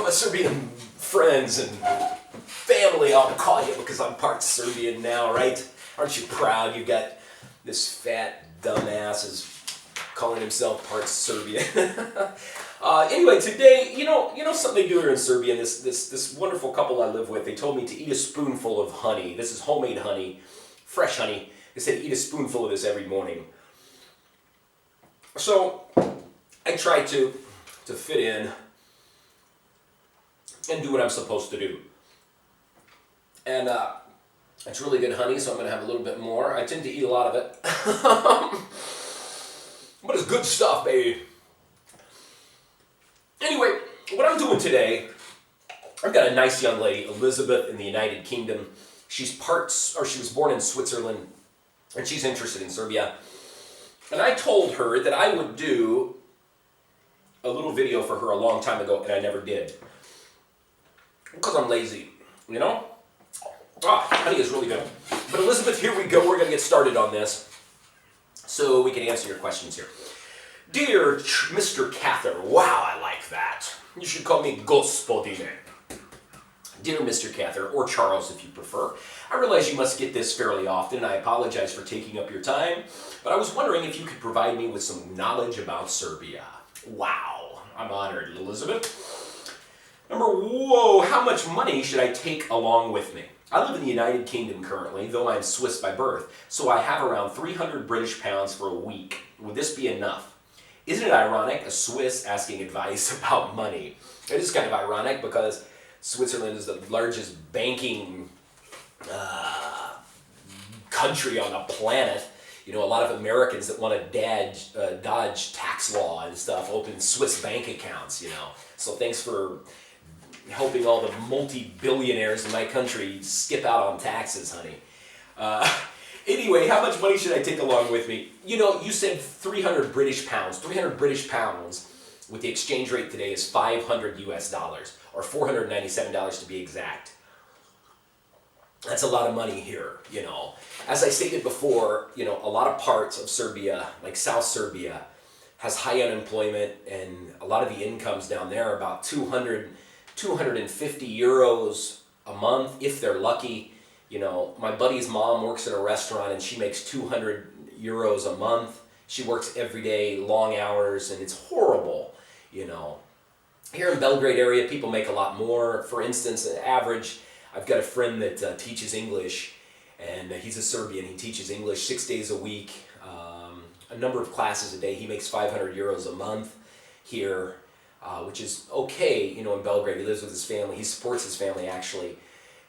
my Serbian friends and family, I'll call you because I'm part Serbian now, right? Aren't you proud you got this fat dumbass is calling himself part Serbian? Anyway, today, you know something they do here in Serbia, and this wonderful couple I live with, they told me to eat a spoonful of honey. This is homemade honey, fresh honey. They said eat a spoonful of this every morning. So I try to fit in and do what I'm supposed to do. And it's really good honey, so I'm going to have a little bit more. I tend to eat a lot of it. But it's good stuff, baby. Anyway, what I'm doing today, I've got a nice young lady, Elizabeth, in the United Kingdom. She was born in Switzerland, and she's interested in Serbia. And I told her that I would do a little video for her a long time ago, and I never did. Because I'm lazy, you know? Honey is really good. But Elizabeth, here we go. We're going to get started on this so we can answer your questions here. Dear Mr. Cather, wow, I like that. You should call me Gospodine. Dear Mr. Cather, or Charles if you prefer, I realize you must get this fairly often, and I apologize for taking up your time, but I was wondering if you could provide me with some knowledge about Serbia. Wow, I'm honored, Elizabeth. Whoa, how much money should I take along with me? I live in the United Kingdom currently, though I'm Swiss by birth, so I have around 300 British pounds for a week. Would this be enough? Isn't it ironic, a Swiss asking advice about money? It is kind of ironic because Switzerland is the largest banking country on the planet. You know, a lot of Americans that want to dodge tax law and stuff open Swiss bank accounts, you know. So thanks for helping all the multi-billionaires in my country skip out on taxes, honey. Anyway, how much money should I take along with me? You know, you said 300 British pounds. 300 British pounds with the exchange rate today is $500 US, or $497 to be exact. That's a lot of money here, you know. As I stated before, you know, a lot of parts of Serbia, like South Serbia, has high unemployment, and a lot of the incomes down there are about 250 euros a month, if they're lucky. You know, my buddy's mom works at a restaurant and she makes 200 euros a month. She works every day, long hours, and it's horrible, you know. Here in Belgrade area, people make a lot more. For instance, an average, I've got a friend that teaches English, and he's a Serbian. He teaches English 6 days a week, a number of classes a day. He makes 500 euros a month here, which is okay, you know, in Belgrade. He lives with his family. He supports his family, actually.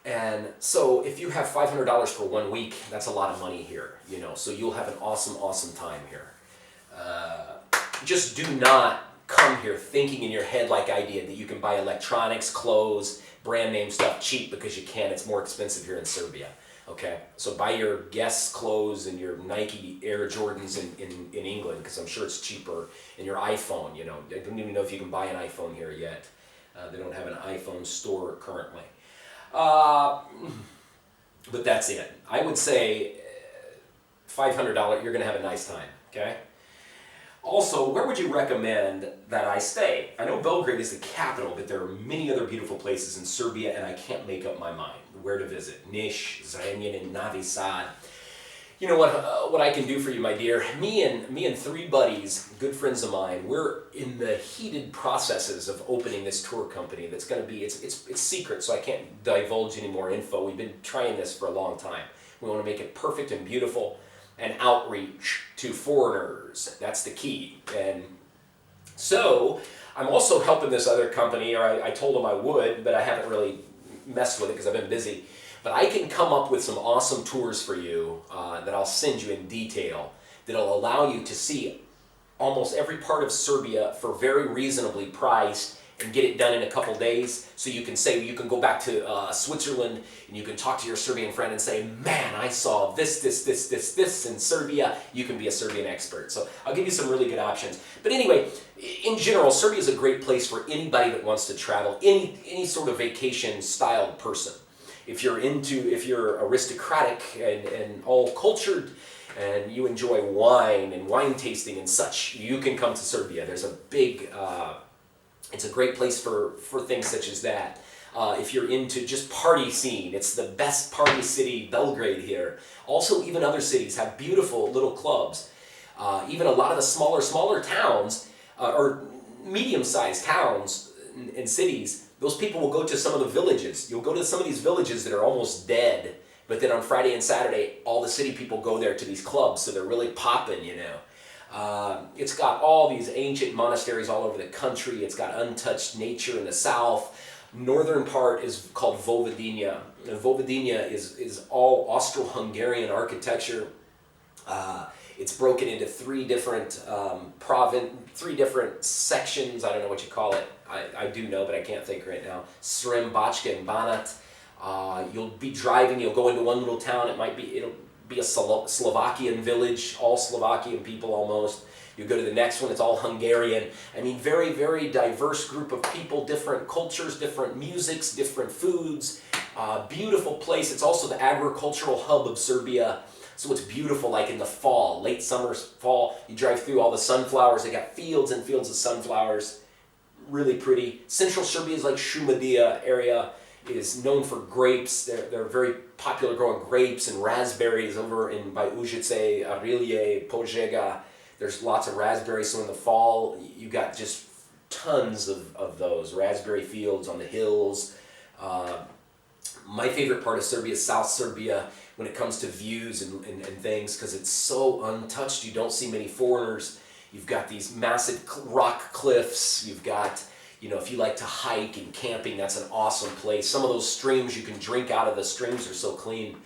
And so if you have $500 for 1 week, that's a lot of money here, you know, so you'll have an awesome, awesome time here. Just do not come here thinking in your head like I did that you can buy electronics, clothes, brand name stuff cheap, because you can't. It's more expensive here in Serbia, okay? So buy your Guess clothes and your Nike Air Jordans in England, because I'm sure it's cheaper, and your iPhone, you know. I don't even know if you can buy an iPhone here yet. They don't have an iPhone store currently. But that's it. I would say $500, you're going to have a nice time, okay? Also, where would you recommend that I stay? I know Belgrade is the capital, but there are many other beautiful places in Serbia, and I can't make up my mind where to visit. Niš, Zrenjanin, Novi Sad. You know what I can do for you, my dear? Me and 3 buddies, good friends of mine, we're in the heated processes of opening this tour company that's going to be, it's secret, so I can't divulge any more info. We've been trying this for a long time. We want to make it perfect and beautiful and outreach to foreigners. That's the key. And so I'm also helping this other company, or I told them I would, but I haven't really messed with it because I've been busy. But I can come up with some awesome tours for you that I'll send you in detail that'll allow you to see almost every part of Serbia for very reasonably priced and get it done in a couple days. So you can say, you can go back to Switzerland and you can talk to your Serbian friend and say, man, I saw this in Serbia. You can be a Serbian expert. So I'll give you some really good options. But anyway, in general, Serbia is a great place for anybody that wants to travel, any sort of vacation styled person. If you're aristocratic and all cultured and you enjoy wine and wine tasting and such, you can come to Serbia. There's a big It's a great place for things such as that. If you're into just party scene, it's the best party city, Belgrade here. Also, even other cities have beautiful little clubs. Even a lot of the smaller towns, or medium-sized towns and cities, those people will go to some of the villages. You'll go to some of these villages that are almost dead, but then on Friday and Saturday, all the city people go there to these clubs, so they're really popping, you know. It's got all these ancient monasteries all over the country. It's got untouched nature in the south. Northern part is called Vojvodina. And Vojvodina is all Austro-Hungarian architecture. It's broken into three different sections. I don't know what you call it. I do know, but I can't think right now. Srem, Bachka, and Banat. You'll be driving. You'll go into one little town. It'll be a Slovakian village, all Slovakian people almost. You go to the next one, it's all Hungarian. I mean, very, very diverse group of people, different cultures, different musics, different foods. Beautiful place. It's also the agricultural hub of Serbia. So it's beautiful, like in the fall, late summer, fall. You drive through all the sunflowers. They got fields and fields of sunflowers. Really pretty. Central Serbia is like Šumadija area. Is known for grapes. They're very popular growing grapes and raspberries over by Užice, Arilje, Požega. There's lots of raspberries, so in the fall, you got just tons of those raspberry fields on the hills. My favorite part of Serbia is South Serbia when it comes to views and things, because it's so untouched. You don't see many foreigners. You've got these massive rock cliffs. You've got, if you like to hike and camping, that's an awesome place. Some of those streams, you can drink out of the streams, are so clean.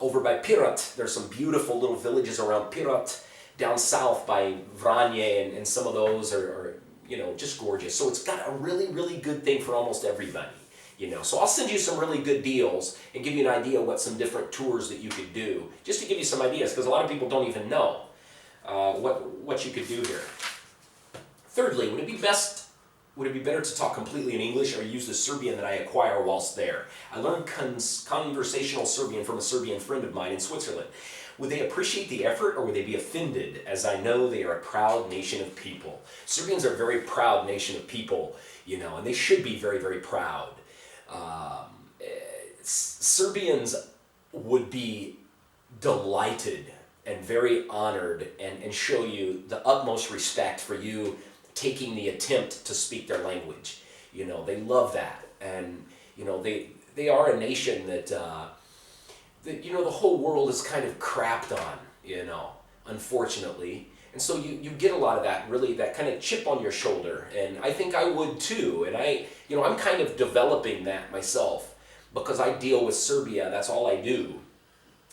Over by Pirat, there's some beautiful little villages around Pirat. Down south by Vranje, and some of those are just gorgeous. So it's got a really, really good thing for almost everybody, So I'll send you some really good deals and give you an idea what some different tours that you could do, just to give you some ideas, because a lot of people don't even know what you could do here. Thirdly, would it be better to talk completely in English or use the Serbian that I acquire whilst there? I learned conversational Serbian from a Serbian friend of mine in Switzerland. Would they appreciate the effort, or would they be offended, as I know they are a proud nation of people? Serbians are a very proud nation of people, and they should be very, very proud. Serbians would be delighted and very honored and show you the utmost respect for you taking the attempt to speak their language. They love that. And, they are a nation that the whole world is kind of crapped on, unfortunately. And so you get a lot of that, really, that kind of chip on your shoulder. And I think I would too. And I'm kind of developing that myself, because I deal with Serbia. That's all I do.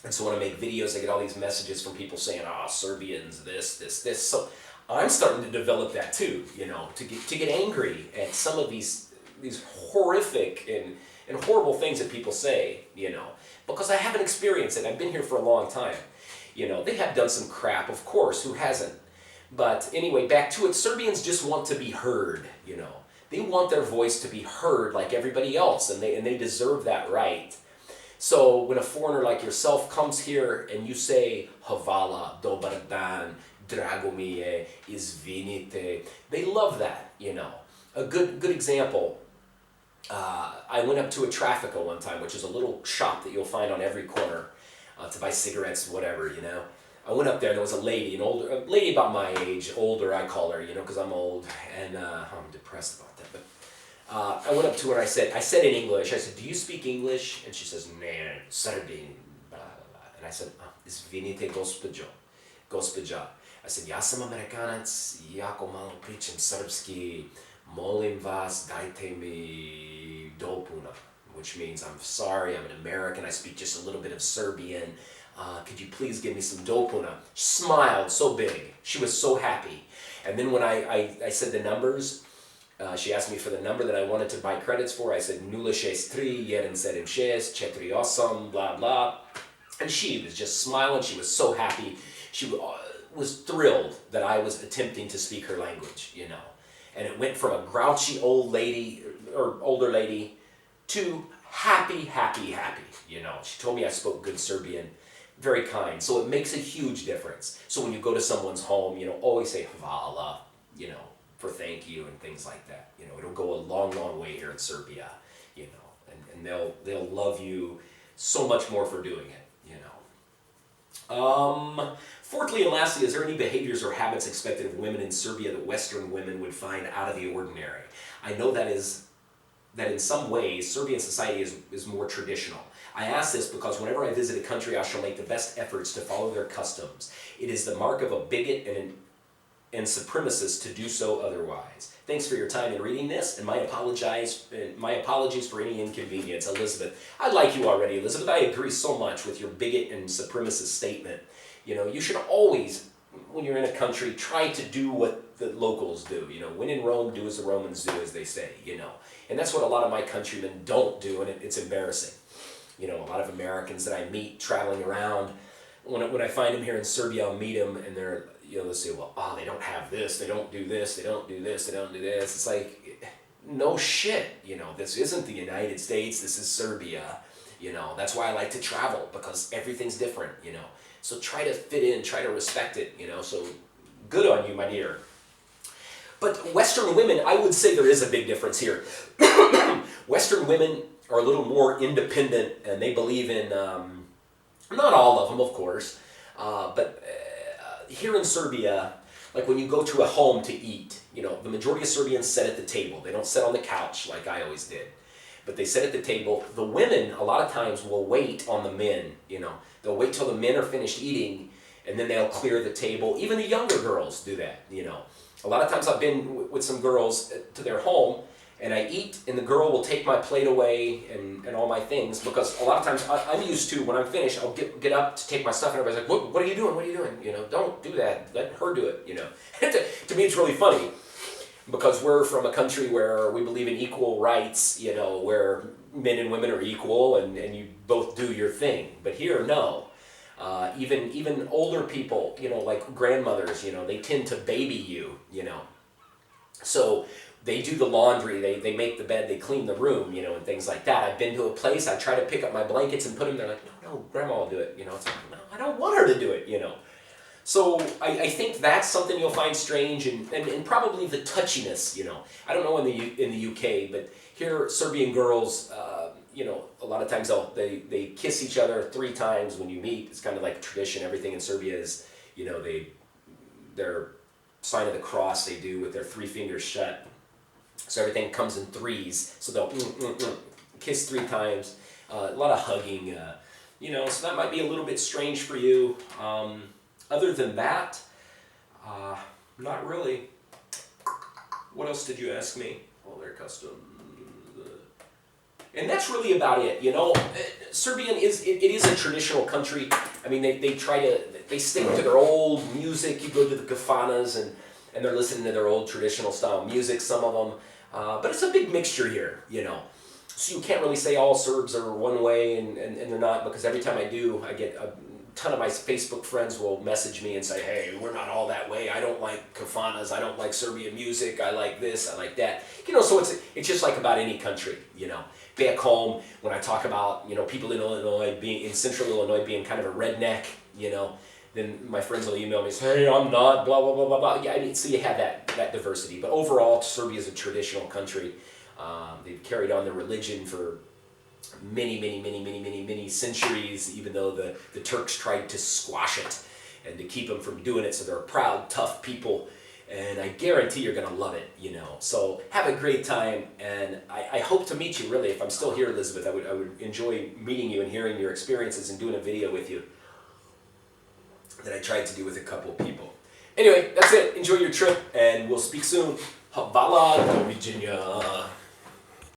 And so when I make videos, I get all these messages from people saying, Serbians, this. So I'm starting to develop that too, to get angry at some of these horrific and horrible things that people say, because I haven't experienced it. I've been here for a long time. They have done some crap, of course, who hasn't? But anyway, back to it. Serbians just want to be heard, They want their voice to be heard like everybody else, and they deserve that right. So when a foreigner like yourself comes here and you say, Hvala, Dobar dan, Drago mi je, izvinite, they love that, A good example, I went up to a Trafico one time, which is a little shop that you'll find on every corner to buy cigarettes, whatever, I went up there, there was a lady, a lady about my age, older I call her, because I'm old, and I'm depressed about that, but I went up to her and I said in English, I said, do you speak English? And she says, no, Serbian, blah, blah, blah. And I said, izvinite, gospođa. I said, ja sam Amerikanac, jako malo pričam srpski, molim vas, dajte mi dopuna, which means I'm sorry, I'm an American, I speak just a little bit of Serbian. Could you please give me some dopuna? She smiled so big. She was so happy. And then when I said the numbers, she asked me for the number that I wanted to buy credits for. I said 063 176 48, blah, blah. And she was just smiling. She was so happy. She was thrilled that I was attempting to speak her language, And it went from a grouchy old lady, or older lady, to happy, happy, happy, She told me I spoke good Serbian. Very kind. So it makes a huge difference. So when you go to someone's home, always say hvala, for thank you and things like that. You know, it'll go a long, long way here in Serbia, you know, and they'll love you so much more for doing it, you know. Fourthly and lastly, is there any behaviors or habits expected of women in Serbia that Western women would find out of the ordinary? I know that in some ways, Serbian society is more traditional. I ask this because whenever I visit a country, I shall make the best efforts to follow their customs. It is the mark of a bigot and supremacist to do so otherwise. Thanks for your time in reading this, and my apologies for any inconvenience, Elizabeth. I like you already, Elizabeth. I agree so much with your bigot and supremacist statement. You know, you should always, when you're in a country, try to do what the locals do. You know, when in Rome, do as the Romans do, as they say, you know. And that's what a lot of my countrymen don't do, and it's embarrassing. You know, a lot of Americans that I meet traveling around, when I find them here in Serbia, I'll meet them, and they're, you know, they'll say, well, they don't have this, they don't do this, they don't do this, they don't do this. It's like, no shit, you know, this isn't the United States, this is Serbia, you know. That's why I like to travel, because everything's different, you know. So try to fit in, try to respect it, you know, so good on you, my dear. But Western women, I would say there is a big difference here. Western women are a little more independent, and they believe in, not all of them, of course, but here in Serbia, like when you go to a home to eat, you know, the majority of Serbians sit at the table. They don't sit on the couch like I always did, but they sit at the table. The women, a lot of times, will wait on the men, you know. They'll wait till the men are finished eating, and then they'll clear the table. Even the younger girls do that, you know. A lot of times I've been with some girls to their home, and I eat, and the girl will take my plate away and all my things, because a lot of times I'm used to, when I'm finished, I'll get up to take my stuff, and everybody's like, what are you doing? What are you doing? You know, don't do that. Let her do it, you know. To me, it's really funny, because we're from a country where we believe in equal rights, you know, where men and women are equal, and you both do your thing. But here, no. Even older people, you know, like grandmothers, you know, they tend to baby you, you know. So they do the laundry, they make the bed, they clean the room, you know, and things like that. I've been to a place, I try to pick up my blankets and put them there, like, no, Grandma will do it, you know. It's like, no, I don't want her to do it, you know. So I think that's something you'll find strange, and probably the touchiness, you know. I don't know in the UK, but here Serbian girls, you know, a lot of times they kiss each other 3 times when you meet. It's kind of like a tradition. Everything in Serbia is, you know, their sign of the cross they do with their 3 fingers shut. So everything comes in 3s. So they'll kiss 3 times. A lot of hugging, you know. So that might be a little bit strange for you. Other than that, not really. What else did you ask me? Well, their customs. And that's really about it, you know. Serbian is a traditional country. I mean, they stick to their old music. You go to the kafanas and they're listening to their old traditional style music, some of them. But it's a big mixture here, you know. So you can't really say all Serbs are one way and they're not, because every time I do, I get a ton of my Facebook friends will message me and say, hey, we're not all that way. I don't like kafanas. I don't like Serbian music. I like this. I like that. You know, so it's just like about any country, you know. Back home, when I talk about, you know, people in Illinois being, in central Illinois being kind of a redneck, you know, then my friends will email me and say, hey, I'm not, blah, blah, blah, blah, blah. Yeah, I mean, so you have that diversity. But overall, Serbia is a traditional country. They've carried on their religion for many centuries, even though the Turks tried to squash it and to keep them from doing it. So they're proud, tough people. And I guarantee you're going to love it, you know. So have a great time, and I hope to meet you, really. If I'm still here, Elizabeth, I would enjoy meeting you and hearing your experiences and doing a video with you that I tried to do with a couple of people. Anyway, that's it. Enjoy your trip, and we'll speak soon. Hvala, do viđenja.